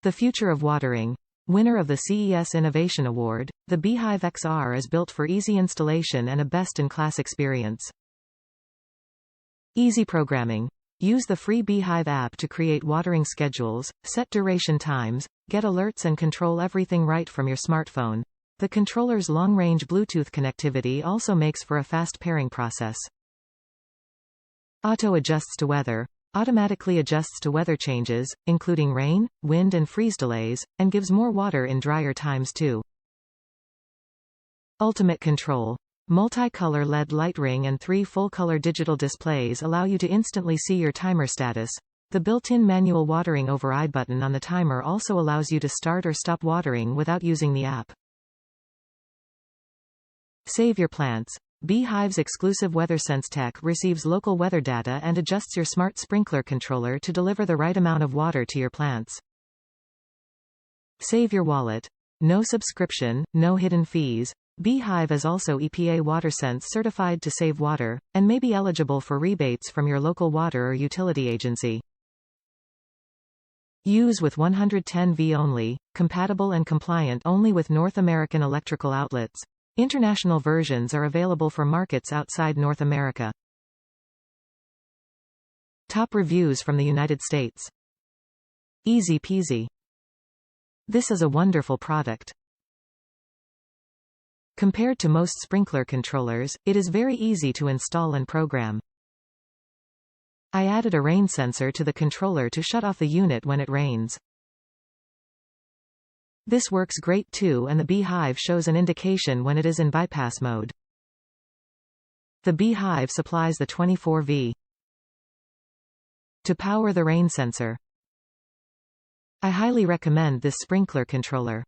The future of watering. Winner of the CES Innovation Award, the B-hyve XR is built for easy installation and a best-in-class experience. Easy programming. Use the free B-hyve app to create watering schedules, set duration times, get alerts and control everything right from your smartphone. The controller's long-range Bluetooth connectivity also makes for a fast pairing process. Auto adjusts to weather. Automatically adjusts to weather changes, including rain, wind and freeze delays, and gives more water in drier times too. Ultimate control. Multi-color LED light ring and 3 full-color digital displays allow you to instantly see your timer status. The built-in manual watering override button on the timer also allows you to start or stop watering without using the app. Save your plants. B-hyve's exclusive WeatherSense tech receives local weather data and adjusts your smart sprinkler controller to deliver the right amount of water to your plants. Save your wallet. No subscription, no hidden fees. B-hyve is also EPA WaterSense certified to save water, and may be eligible for rebates from your local water or utility agency. Use with 110V only, compatible and compliant only with North American electrical outlets. International versions are available for markets outside North America. Top reviews from the United States. Easy peasy. This is a wonderful product. Compared to most sprinkler controllers, it is very easy to install and program. I added a rain sensor to the controller to shut off the unit when it rains. This works great too, and the B-hyve shows an indication when it is in bypass mode. The B-hyve supplies the 24V to power the rain sensor. I highly recommend this sprinkler controller.